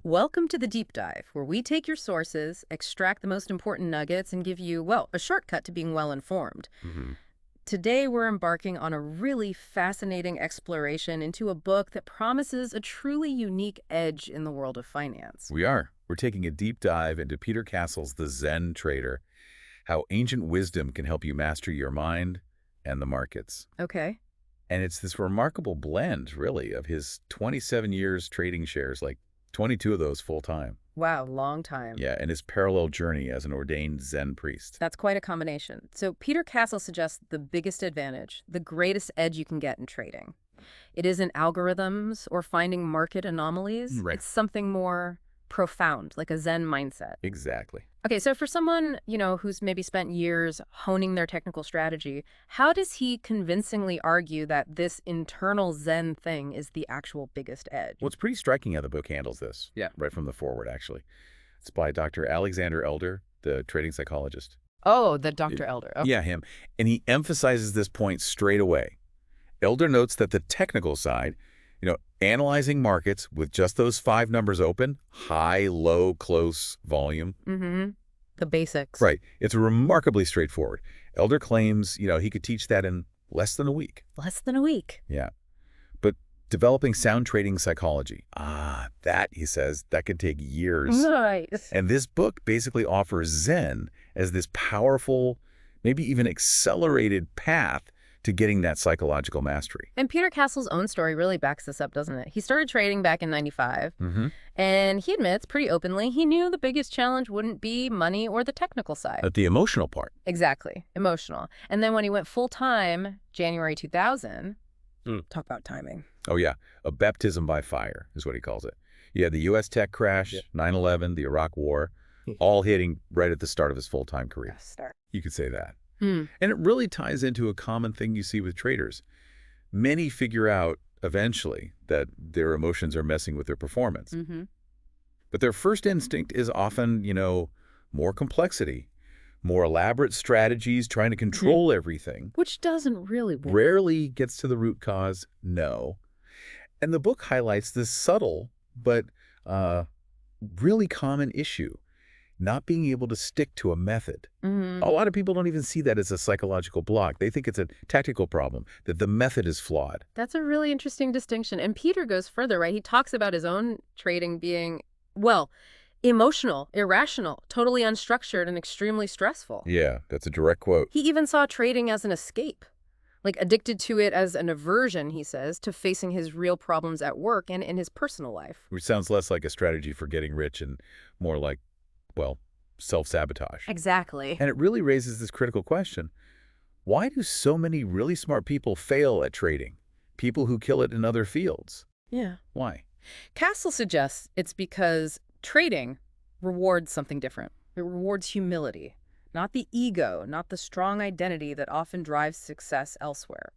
Welcome to the deep dive, where we take your sources, extract the most important nuggets, and give you, well, a shortcut to being well informed. hmm Today, we're embarking on a really fascinating exploration into a book that promises a truly unique edge in the world of finance. We are. We're taking a deep dive into Peter Castle's The Zen Trader, how ancient wisdom can help you master your mind and the markets. Okay. And it's this remarkable blend, really, of his 27 years trading shares, like 22 of those full-time. Wow, long time. Yeah, and his parallel journey as an ordained Zen priest. That's quite a combination. So Peter Castle suggests the biggest advantage, the greatest edge you can get in trading. It isn't algorithms or finding market anomalies. Right. It's something more profound, like a Zen mindset. Exactly. Okay, so for someone, who's maybe spent years honing their technical strategy, how does he convincingly argue that this internal Zen thing is the actual biggest edge? Well, it's pretty striking how the book handles this. Yeah. Right from the forward, actually. It's by Dr. Alexander Elder, the trading psychologist. Oh, the Dr. Elder. Okay. Yeah, him. And he emphasizes this point straight away. Elder notes that the technical side, analyzing markets with just those 5 numbers open, high, low, close, volume. Mm-hmm. The basics. Right. It's remarkably straightforward. Elder claims, he could teach that in less than a week. Less than a week. Yeah. But developing sound trading psychology, that, he says, that could take years. Nice. And this book basically offers Zen as this powerful, maybe even accelerated path to getting that psychological mastery. And Peter Castle's own story really backs this up, doesn't it? He started trading back in 95, Mm-hmm. and he admits pretty openly he knew the biggest challenge wouldn't be money or the technical side. At the emotional part. Exactly. Emotional. And then when he went full-time, January 2000, Mm. talk about timing. Oh, yeah. A baptism by fire is what he calls it. You had the U.S. tech crash, 9/11, the Iraq War, all hitting right at the start of his full-time career. Start. You could say that. Hmm. And it really ties into a common thing you see with traders. Many figure out eventually that their emotions are messing with their performance. Mm-hmm. But their first instinct is often, more complexity, more elaborate strategies trying to control everything. Which doesn't really work. Rarely gets to the root cause, no. And the book highlights this subtle but really common issue, not being able to stick to a method. Mm-hmm. A lot of people don't even see that as a psychological block. They think it's a tactical problem, that the method is flawed. That's a really interesting distinction. And Peter goes further, right? He talks about his own trading being, well, emotional, irrational, totally unstructured, and extremely stressful. Yeah, that's a direct quote. He even saw trading as an escape, like addicted to it as an aversion, he says, to facing his real problems at work and in his personal life. Which sounds less like a strategy for getting rich and more like, well, self-sabotage. Exactly. And it really raises this critical question. Why do so many really smart people fail at trading? People who kill it in other fields. Yeah. Why? Castle suggests it's because trading rewards something different. It rewards humility, not the ego, not the strong identity that often drives success elsewhere.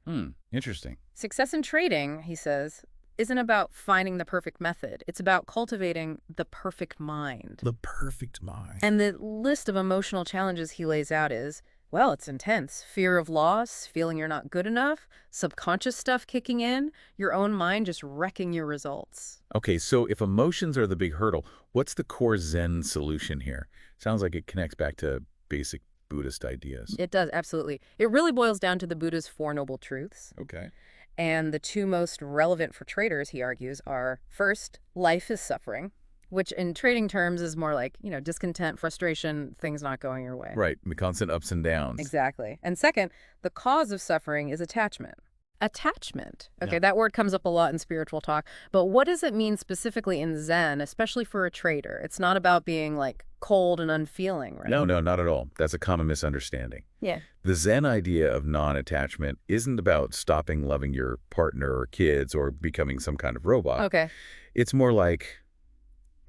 Interesting. Success in trading, he says, isn't about finding the perfect method. It's about cultivating the perfect mind. The perfect mind. And the list of emotional challenges he lays out is, well, it's intense. Fear of loss, feeling you're not good enough, subconscious stuff kicking in, your own mind just wrecking your results. Okay, so if emotions are the big hurdle, what's the core Zen solution here? Sounds like it connects back to basic Buddhist ideas. It does, absolutely. It really boils down to the Buddha's Four Noble Truths. Okay. And the two most relevant for traders, he argues, are first, life is suffering, which in trading terms is more like, discontent, frustration, things not going your way. Right, the constant ups and downs. Exactly. And second, the cause of suffering is attachment. Attachment. Okay, Yeah. that word comes up a lot in spiritual talk, but what does it mean specifically in Zen, especially for a trader? It's not about being like cold and unfeeling, right? No, not at all. That's a common misunderstanding. Yeah. The Zen idea of non-attachment isn't about stopping loving your partner or kids or becoming some kind of robot. Okay. It's more like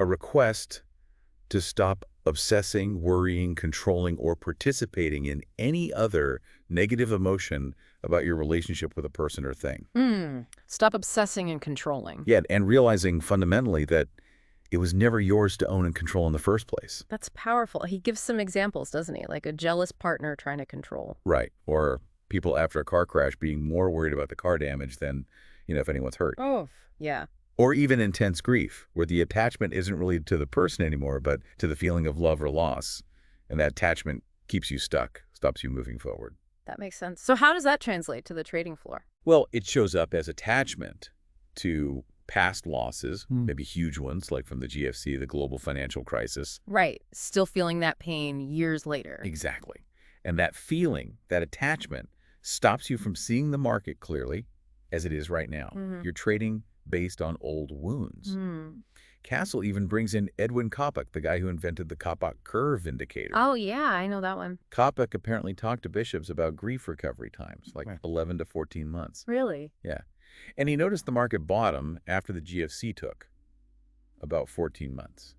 a request to stop obsessing, worrying, controlling, or participating in any other negative emotion about your relationship with a person or thing. Stop obsessing and controlling. Yeah, and realizing fundamentally that it was never yours to own and control in the first place. That's powerful. He gives some examples, doesn't he? Like a jealous partner trying to control. Right. Or people after a car crash being more worried about the car damage than, if anyone's hurt. Oh, yeah. Or even intense grief, where the attachment isn't really to the person anymore, but to the feeling of love or loss. And that attachment keeps you stuck, stops you moving forward. That makes sense. So how does that translate to the trading floor? Well, it shows up as attachment to past losses, maybe huge ones like from the GFC, the global financial crisis. Right. Still feeling that pain years later. Exactly. And that feeling, that attachment, stops you from seeing the market clearly as it is right now. You're trading based on old wounds. Castle even brings in Edwin Coppock, the guy who invented the Coppock curve indicator. Oh, yeah, I know that one. Coppock apparently talked to bishops about grief recovery times, like 11 to 14 months. Really? Yeah. And he noticed the market bottom after the GFC took about 14 months.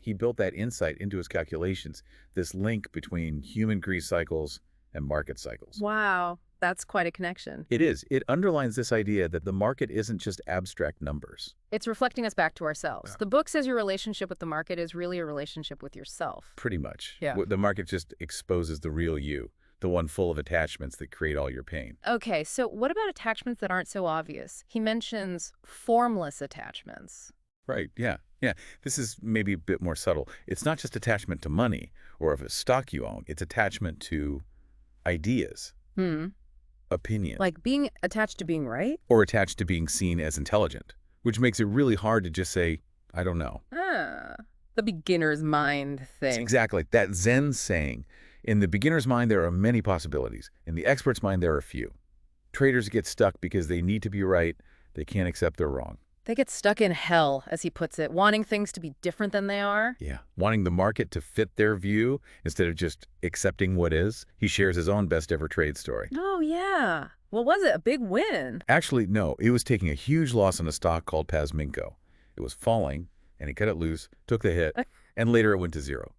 He built that insight into his calculations, this link between human grief cycles and market cycles. Wow, that's quite a connection. It is. It underlines this idea that the market isn't just abstract numbers. It's reflecting us back to ourselves. Yeah. The book says your relationship with the market is really a relationship with yourself. Pretty much. Yeah. The market just exposes the real you, the one full of attachments that create all your pain. Okay, so what about attachments that aren't so obvious? He mentions formless attachments. Right, yeah. Yeah, this is maybe a bit more subtle. It's not just attachment to money or of a stock you own. It's attachment to ideas, opinions, Like being attached to being right? or attached to being seen as intelligent, which makes it really hard to just say, I don't know. Ah, the beginner's mind thing. Exactly. That Zen saying, in the beginner's mind, there are many possibilities. In the expert's mind, there are few. Traders get stuck because they need to be right. They can't accept they're wrong. They get stuck in hell, as he puts it, wanting things to be different than they are. Yeah. Wanting the market to fit their view instead of just accepting what is. He shares his own best ever trade story. Oh, yeah. What was it? A big win? Actually, no. It was taking a huge loss on a stock called Pasminko. It was falling, and he cut it loose, took the hit, and later it went to zero.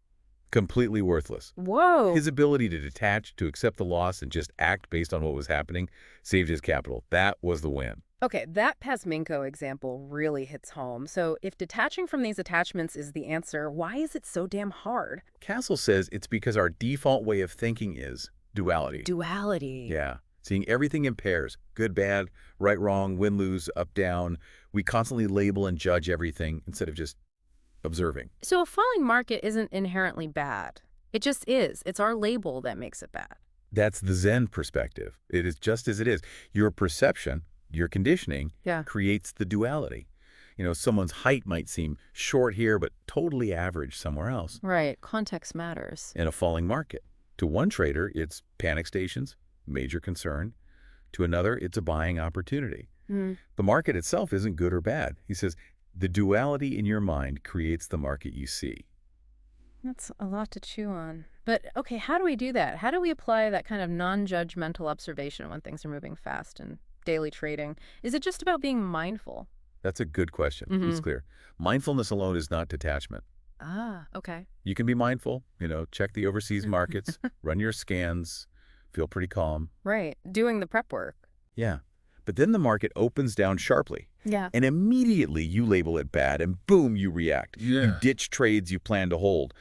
Completely worthless. Whoa. His ability to detach, to accept the loss, and just act based on what was happening saved his capital. That was the win. Okay, that Pasminko example really hits home. So if detaching from these attachments is the answer, why is it so damn hard? Castle says it's because our default way of thinking is duality. Duality. Yeah. Seeing everything in pairs, good, bad, right, wrong, win, lose, up, down. We constantly label and judge everything instead of just observing. So a falling market isn't inherently bad. It just is. It's our label that makes it bad. That's the Zen perspective. It is just as it is. Your perception, your conditioning, creates the duality. You know, someone's height might seem short here, but totally average somewhere else. Right. Context matters. In a falling market. To one trader, it's panic stations, major concern. To another, it's a buying opportunity. The market itself isn't good or bad. He says, the duality in your mind creates the market you see. That's a lot to chew on. But, okay, how do we do that? How do we apply that kind of non-judgmental observation when things are moving fast in daily trading? Is it just about being mindful? That's a good question. It's clear. Mindfulness alone is not detachment. Ah, okay. You can be mindful, check the overseas markets, run your scans, feel pretty calm. Right. Doing the prep work. Yeah. But then the market opens down sharply. Yeah. And immediately you label it bad and boom, you react. Yeah. You ditch trades you plan to hold.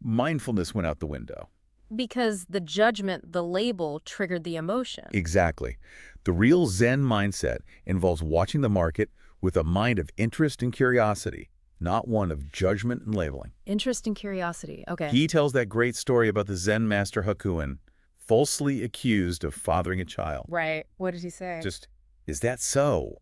Mindfulness went out the window. Because the judgment, the label, triggered the emotion. Exactly. The real Zen mindset involves watching the market with a mind of interest and curiosity, not one of judgment and labeling. Interest and curiosity. Okay. He tells that great story about the Zen master Hakuin, falsely accused of fathering a child. Right. What did he say? Just, is that so?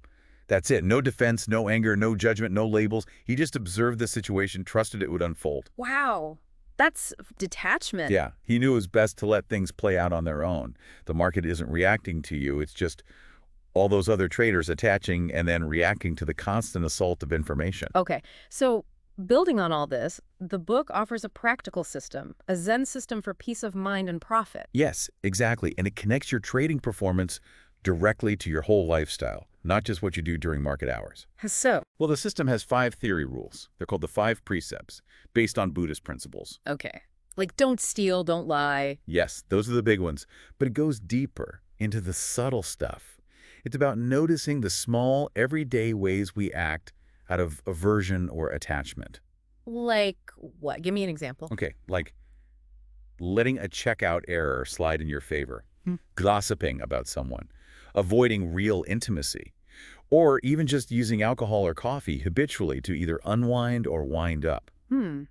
That's it. No defense, no anger, no judgment, no labels. He just observed the situation, trusted it would unfold. Wow. That's detachment. Yeah. He knew it was best to let things play out on their own. The market isn't reacting to you. It's just all those other traders attaching and then reacting to the constant assault of information. Okay. So building on all this, the book offers a practical system, a Zen system for peace of mind and profit. Yes, exactly. And it connects your trading performance directly to your whole lifestyle, not just what you do during market hours. So, Well, the system has 5 theory rules. They're called the 5 precepts, based on Buddhist principles. okay. Like don't steal, don't lie. Yes, those are the big ones. But it goes deeper into the subtle stuff. It's about noticing the small, everyday ways we act out of aversion or attachment. Like what? Give me an example. Okay, like letting a checkout error slide in your favor, gossiping about someone, avoiding real intimacy, Or even just using alcohol or coffee habitually to either unwind or wind up. Hmm.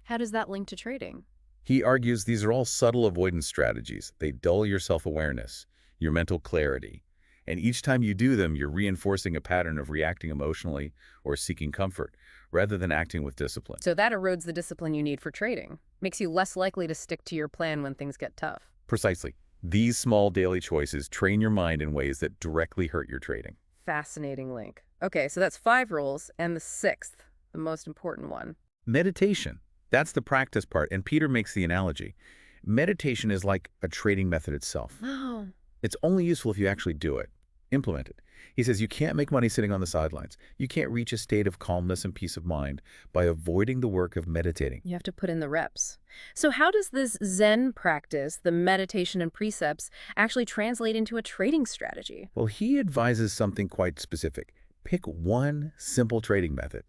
How does that link to trading? He argues these are all subtle avoidance strategies. They dull your self-awareness, your mental clarity. And each time you do them, you're reinforcing a pattern of reacting emotionally or seeking comfort, rather than acting with discipline. So that erodes the discipline you need for trading. Makes you less likely to stick to your plan when things get tough. Precisely. These small daily choices train your mind in ways that directly hurt your trading. Fascinating link. Okay, so that's 5 rules, and the 6th, the most important one. Meditation. That's the practice part, and Peter makes the analogy. Meditation is like a trading method itself. Oh. It's only useful if you actually do it, implement it. He says you can't make money sitting on the sidelines. You can't reach a state of calmness and peace of mind by avoiding the work of meditating. You have to put in the reps. So how does this Zen practice, the meditation and precepts, actually translate into a trading strategy? Well, he advises something quite specific. Pick one simple trading method,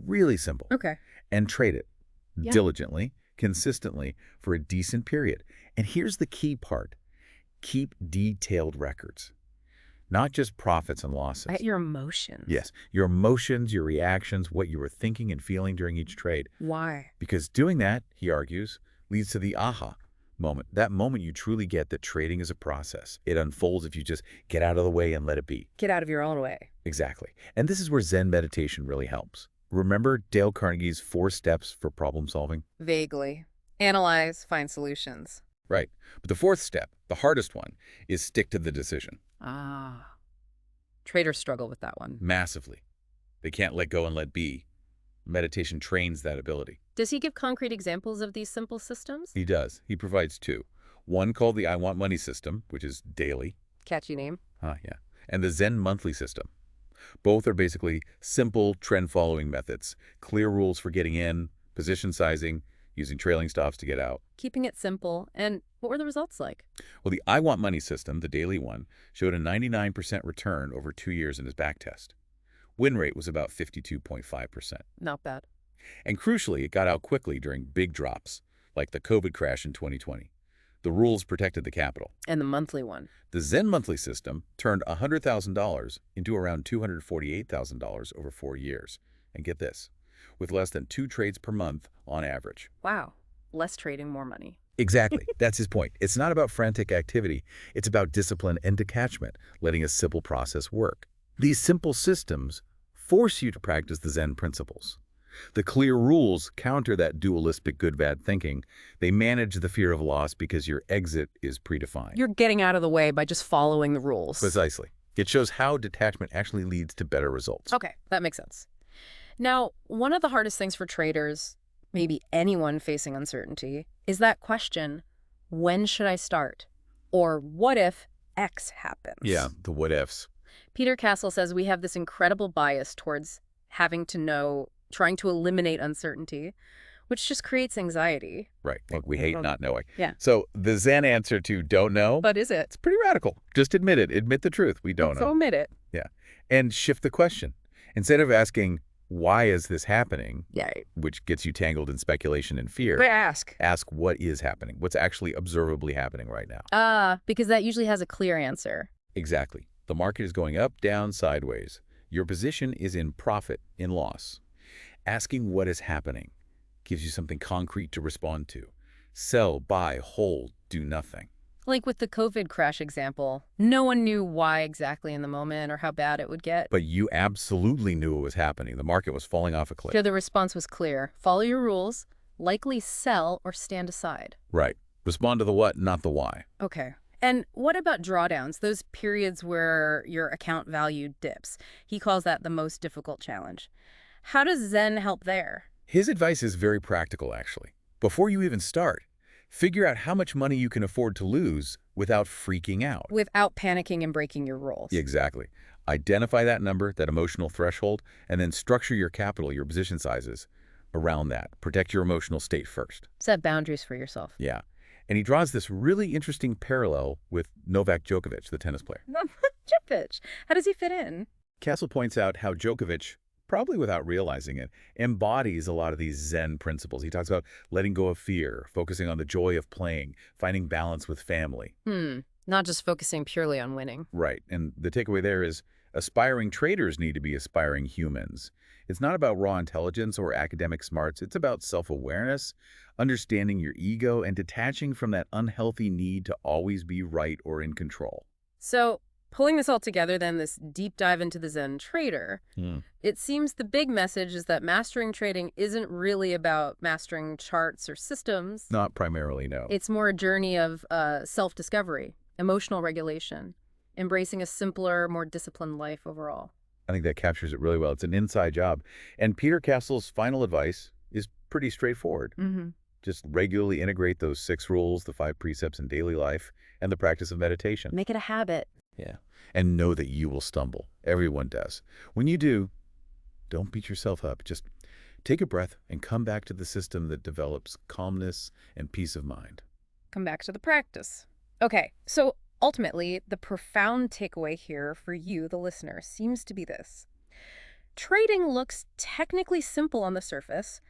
really simple, Okay. and trade it Yeah. diligently, consistently, for a decent period. And here's the key part. Keep detailed records, not just profits and losses. At your emotions. Yes, your emotions, your reactions, what you were thinking and feeling during each trade. Why? Because doing that, he argues, leads to the aha moment. That moment you truly get that trading is a process. It unfolds if you just get out of the way and let it be. Get out of your own way. Exactly. And this is where Zen meditation really helps. Remember Dale Carnegie's 4 steps for problem solving? Vaguely. Analyze, find solutions. Right. But the 4th step, the hardest one, is stick to the decision. Ah. Traders struggle with that one. Massively. They can't let go and let be. Meditation trains that ability. Does he give concrete examples of these simple systems? He does. He provides 2. One called the I Want Money system, which is daily. Catchy name. Yeah. And the Zen monthly system. Both are basically simple trend-following methods. Clear rules for getting in, position sizing, using trailing stops to get out. Keeping it simple. And what were the results like? Well, the I Want Money system, the daily one, showed a 99% return over 2 years in his backtest. Win rate was about 52.5%. Not bad. And crucially, it got out quickly during big drops, like the COVID crash in 2020. The rules protected the capital. And the monthly one? The Zen monthly system turned $100,000 into around $248,000 over 4 years. And get this, with less than 2 trades per month on average. Wow. Less trading, more money. Exactly. That's his point. It's not about frantic activity. It's about discipline and detachment, letting a simple process work. These simple systems force you to practice the Zen principles. The clear rules counter that dualistic good-bad thinking. They manage the fear of loss because your exit is predefined. You're getting out of the way by just following the rules. Precisely. It shows how detachment actually leads to better results. Okay, that makes sense. Now, one of the hardest things for traders, maybe anyone facing uncertainty, is that question, when should I start? Or what if X happens? Yeah, the what ifs. Peter Castle says we have this incredible bias towards having to know, trying to eliminate uncertainty, which just creates anxiety. Right. Like we hate not knowing. Yeah. So the Zen answer to don't know, But is it? it's pretty radical. Just admit it. Admit the truth. We don't So know. admit it. Yeah. And shift the question. Instead of asking, why is this happening? Yeah. Which gets you tangled in speculation and fear. But ask. Ask what is happening. What's actually observably happening right now. Because that usually has a clear answer. Exactly. The market is going up, down, sideways. Your position is in profit, in loss. Asking what is happening gives you something concrete to respond to. Sell, buy, hold, do nothing. Like with the COVID crash example, no one knew why exactly in the moment or how bad it would get. But you absolutely knew it was happening. The market was falling off a cliff. So the response was clear. Follow your rules, likely sell or stand aside. Right. Respond to the what, not the why. Okay. And what about drawdowns, those periods where your account value dips? He calls that the most difficult challenge. How does Zen help there? His advice is very practical, actually. Before you even start, figure out how much money you can afford to lose without freaking out. Without panicking and breaking your rules. Exactly. Identify that number, that emotional threshold, and then structure your capital, your position sizes, around that. Protect your emotional state first. Set boundaries for yourself. Yeah. And he draws this really interesting parallel with Novak Djokovic, the tennis player. Djokovic. How does he fit in? Castle points out how Djokovic, probably without realizing it, embodies a lot of these Zen principles. He talks about letting go of fear, focusing on the joy of playing, finding balance with family. Not just focusing purely on winning. Right. And the takeaway there is Aspiring traders need to be aspiring humans. It's not about raw intelligence or academic smarts. It's about self-awareness, understanding your ego, and detaching from that unhealthy need to always be right or in control. So, pulling this all together, then, this deep dive into the Zen Trader, Hmm. it seems the big message is that mastering trading isn't really about mastering charts or systems. Not primarily, no. It's more a journey of self-discovery, emotional regulation, embracing a simpler, more disciplined life overall. I think that captures it really well. It's an inside job. And Peter Castle's final advice is pretty straightforward. Mm-hmm. Just regularly integrate those 6 rules, the 5 precepts in daily life, and the practice of meditation. Make it a habit. Yeah. And know that you will stumble. Everyone does. When you do, don't beat yourself up. Just take a breath and come back to the system that develops calmness and peace of mind. Come back to the practice. Okay, so ultimately, the profound takeaway here for you, the listener, seems to be this. Trading looks technically simple on the surface,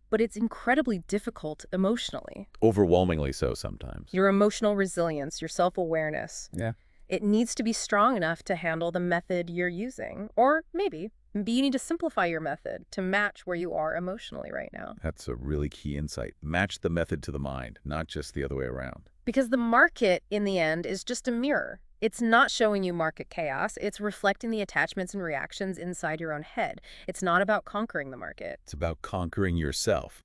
but it's incredibly difficult emotionally. Overwhelmingly so sometimes. Your emotional resilience, your self-awareness, Yeah. it needs to be strong enough to handle the method you're using. Or maybe you need to simplify your method to match where you are emotionally right now. That's a really key insight. Match the method to the mind, not just the other way around. Because the market, in the end, is just a mirror. It's not showing you market chaos. It's reflecting the attachments and reactions inside your own head. It's not about conquering the market. It's about conquering yourself.